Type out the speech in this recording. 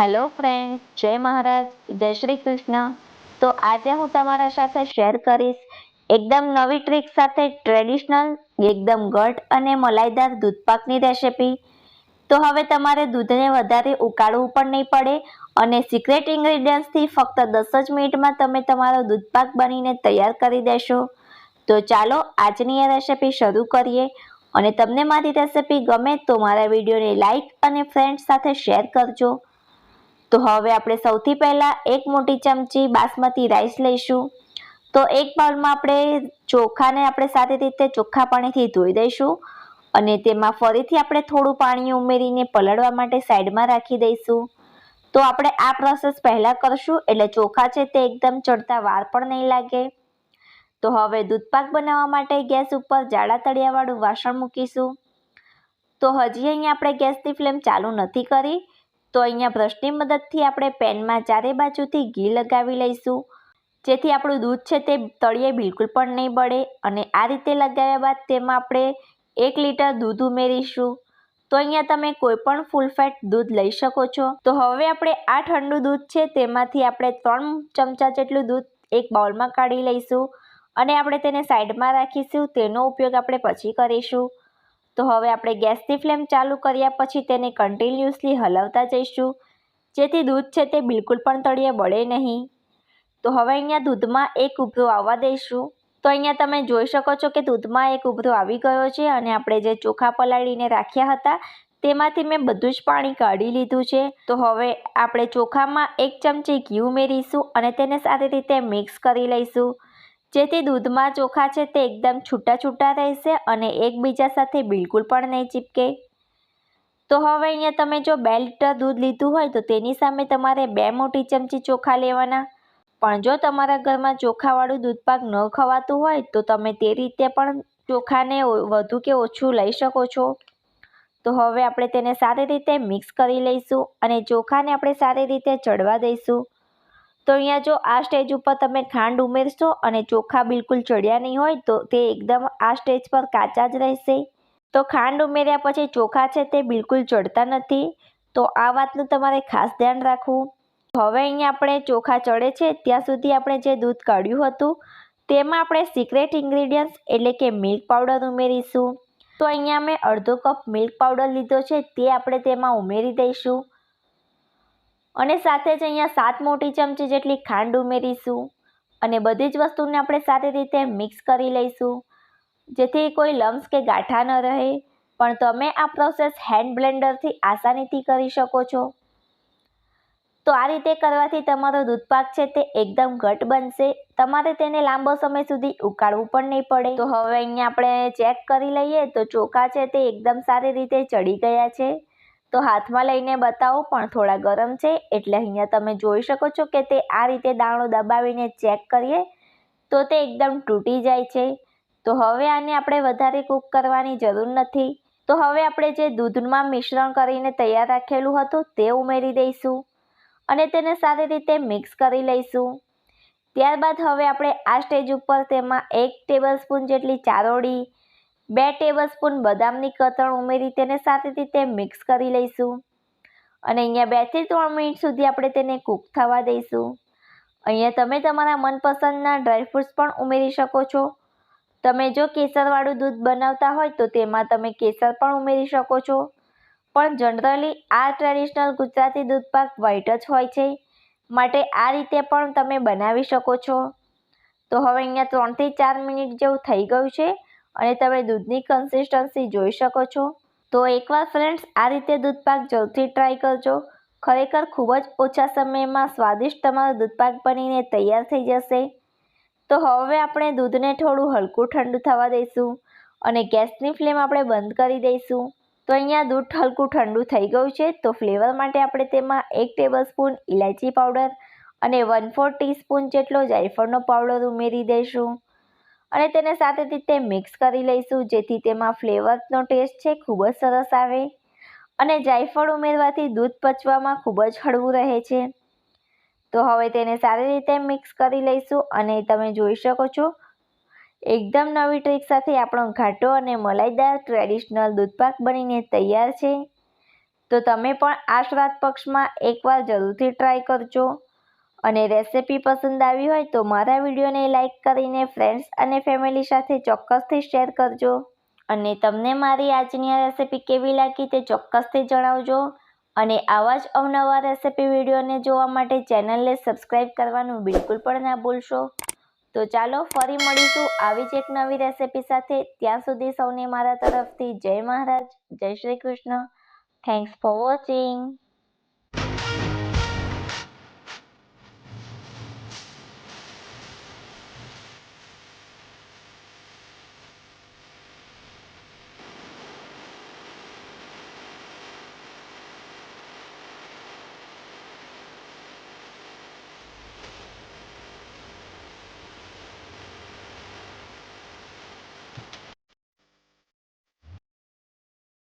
Hello friend, જય મહારાજ, જય શ્રી કૃષ્ણ. તો આજે હું તમારા સાથે શેર કરીશ એકદમ નવી ટ્રીક સાથે ટ્રેડિશનલ એકદમ ઘટ અને મલાઈદાર દૂધપાકની રેસિપી. તો હવે તમારે દૂધને વધારે ઉકાળવું પણ નહીં પડે અને સિક્રેટ ઇન્ગ્રેડિયન્ટ્સથી ફક્ત 10 જ મિનિટમાં તમે તમારો દૂધપાક બનીને તૈયાર કરી દેશો. તો ચાલો આજની આ રેસિપી શરૂ કરીએ. અને તમને મારી રેસિપી ગમે તો મારા વિડીયોને લાઈક અને ફ્રેન્ડ્સ સાથે શેર કરજો. તો હવે આપણે સૌથી પહેલા એક મોટી ચમચી બાસમતી રાઈસ લઈશું. તો એક બાઉલમાં આપણે ચોખાને આપણે સારી રીતે ચોખ્ખા પાણીથી ધોઈ દઈશું અને તેમાં ફરીથી આપણે થોડું પાણી ઉમેરીને પલળવા માટે સાઈડમાં રાખી દઈશું. તો આપણે આ પ્રોસેસ પહેલા કરશું એટલે ચોખા છે તે એકદમ ચડતા વાર પણ નહીં લાગે. તો હવે દૂધપાક બનાવવા માટે ગેસ ઉપર જાડા તળિયાવાળું વાસણ મૂકીશું. તો હજી અહીંયા આપણે ગેસની ફ્લેમ ચાલુ નથી કરી. તો અહીંયા બ્રશની મદદથી આપણે પેનમાં ચારે બાજુથી ઘી લગાવી લઈશું, જેથી આપણું દૂધ છે તે તળિયે બિલકુલ પણ નહીં બળે. અને આ રીતે લગાવ્યા બાદ તેમાં આપણે 1 લીટર દૂધ ઉમેરીશું. તો અહીંયા તમે કોઈ પણ ફૂલ ફેટ દૂધ લઈ શકો છો. તો હવે આપણે આ ઠંડુ દૂધ છે તેમાંથી આપણે 3 ચમચા જેટલું દૂધ એક બાઉલમાં કાઢી લઈશું અને આપણે તેને સાઈડમાં રાખીશું. તેનો ઉપયોગ આપણે પછી કરીશું. તો હવે આપણે ગેસની ફ્લેમ ચાલુ કર્યા પછી તેને કન્ટિન્યુઅસલી હલાવતા જઈશું, જેથી દૂધ છે તે બિલકુલ પણ તળિયે બળે નહીં. તો હવે અહીંયા દૂધમાં એક ઉભરો આવવા દઈશું. તો અહીંયા તમે જોઈ શકો છો કે દૂધમાં એક ઉભરો આવી ગયો છે અને આપણે જે ચોખા પલાળીને રાખ્યા હતા તેમાંથી મેં બધું જ પાણી કાઢી લીધું છે. તો હવે આપણે ચોખામાં 1 ચમચી ઘી ઉમેરીશું અને તેને સારી રીતે મિક્સ કરી લઈશું, જેથી દૂધમાં ચોખા છે તે એકદમ છૂટા છૂટા રહેશે અને એકબીજા સાથે બિલકુલ પણ નહીં ચીપકે. તો હવે અહીંયા તમે જો 2 લીટર દૂધ લીધું હોય તો તેની સામે તમારે 2 મોટી ચમચી ચોખા લેવાના. પણ જો તમારા ઘરમાં ચોખાવાળું દૂધપાક ન ખવાતું હોય તો તમે તે રીતે પણ ચોખાને વધુ કે ઓછું લઈ શકો છો. તો હવે આપણે તેને સારી રીતે મિક્સ કરી લઈશું અને ચોખાને આપણે સારી રીતે ચડવા દઈશું. તો અહીંયા જો આ સ્ટેજ ઉપર તમે ખાંડ ઉમેરશો અને ચોખા બિલકુલ ચડ્યા નહીં હોય તો તે એકદમ આ સ્ટેજ પર કાચા જ રહેશે. તો ખાંડ ઉમેર્યા પછી ચોખા છે તે બિલકુલ ચડતા નથી. તો આ વાતનું તમારે ખાસ ધ્યાન રાખવું. હવે અહીંયા આપણે ચોખા ચડે છે ત્યાં સુધી આપણે જે દૂધ કાઢ્યું હતું તેમાં આપણે સિક્રેટ ઇન્ગ્રેડિયન્ટ્સ એટલે કે મિલ્ક પાવડર ઉમેરીશું. તો અહીંયા મેં અડધો કપ મિલ્ક પાવડર લીધો છે તે આપણે તેમાં ઉમેરી દઈશું અને સાથે જ અહીંયા 7 મોટી ચમચી જેટલી ખાંડ ઉમેરીશું અને બધી જ વસ્તુને આપણે સારી રીતે મિક્સ કરી લઈશું, જેથી કોઈ લમ્સ કે ગાંઠા ન રહે. પણ તમે આ પ્રોસેસ હેન્ડ બ્લેન્ડરથી આસાનીથી કરી શકો છો. તો આ રીતે કરવાથી તમારો દૂધપાક છે તે એકદમ ઘટ બનશે. તમારે તેને લાંબો સમય સુધી ઉકાળવું પણ નહીં પડે. તો હવે અહીંયા આપણે ચેક કરી લઈએ તો ચોખા છે તે એકદમ સારી રીતે ચડી ગયા છે. તો હાથમાં લઈને બતાવો પણ થોડા ગરમ છે એટલે અહીંયા તમે જોઈ શકો છો કે તે આ રીતે દાણો દબાવીને ચેક કરીએ તો તે એકદમ તૂટી જાય છે. તો હવે આને આપણે વધારે કૂક કરવાની જરૂર નથી. તો હવે આપણે જે દૂધમાં મિશ્રણ કરીને તૈયાર રાખેલું હતું તે ઉમેરી દઈશું અને તેને સારી રીતે મિક્સ કરી લઈશું. ત્યારબાદ હવે આપણે આ સ્ટેજ ઉપર તેમાં 1 ટેબલસ્પૂન જેટલી ચારોળી, 2 ટેબલસ્પૂન બદામની કતરણ ઉમેરી તેને સારી રીતે મિક્સ કરી લઈશું અને અહીંયા 2 થી 3 મિનિટ સુધી આપણે તેને કૂક થવા દઈશું. અહીંયા તમે તમારા મનપસંદના ડ્રાયફ્રૂટ્સ પણ ઉમેરી શકો છો. તમે જો કેસરવાળું દૂધ બનાવતા હોય તો તેમાં તમે કેસર પણ ઉમેરી શકો છો. પણ જનરલી આ ટ્રેડિશનલ ગુજરાતી દૂધપાક વ્હાઈટ જ હોય છે, માટે આ રીતે પણ તમે બનાવી શકો છો. તો હવે અહીંયા 3 થી 4 મિનિટ જેવું થઈ ગયું છે અને તમે દૂધની કન્સિસ્ટન્સી જોઈ શકો છો. તો એકવાર ફ્રેન્ડ્સ આ રીતે દૂધપાક જરૂરથી ટ્રાય કરજો. ખરેખર ખૂબ જ ઓછા સમયમાં સ્વાદિષ્ટ તમારો દૂધપાક બનીને તૈયાર થઈ જશે. તો હવે આપણે દૂધને થોડું હલકું ઠંડુ થવા દઈશું અને ગેસની ફ્લેમ આપણે બંધ કરી દઈશું. તો અહીંયા દૂધ હલકું ઠંડુ થઈ ગયું છે. તો ફ્લેવર માટે આપણે તેમાં 1 ટેબલસ્પૂન ઇલાયચી પાવડર અને 1/4 ટીસ્પૂન જેટલો જાયફળનો પાવડર ઉમેરી દઈશું અને તેને સારી રીતે મિક્સ કરી લઈશું, જેથી તેમાં ફ્લેવરનો ટેસ્ટ છે ખૂબ જ સરસ આવે. અને જાયફળ ઉમેરવાથી દૂધ પચવામાં ખૂબ જ હળવું રહે છે. તો હવે તેને સારી રીતે મિક્સ કરી લઈશું અને તમે જોઈ શકો છો એકદમ નવી ટ્રીક સાથે આપણો ઘાટો અને મલાઈદાર ટ્રેડિશનલ દૂધપાક બનીને તૈયાર છે. તો તમે પણ આ શ્રાદ્ધ પક્ષમાં એકવાર જરૂરથી ટ્રાય કરજો. અને રેસિપી પસંદ આવી હોય તો મારા વિડીયોને લાઇક કરીને ફ્રેન્ડ્સ અને ફેમિલી સાથે ચોક્કસથી શેર કરજો. અને તમને મારી આજની આ રેસિપી કેવી લાગી તે ચોક્કસથી જણાવજો. અને આવા જ અવનવા રેસિપી વિડીયોને જોવા માટે ચેનલને સબસ્ક્રાઈબ કરવાનું બિલકુલ પણ ના ભૂલશો. તો ચાલો ફરી મળીશું આવી જ એક નવી રેસિપી સાથે. ત્યાં સુધી સૌને મારા તરફથી જય મહારાજ, જય Shri Krishna. Thanks for watching.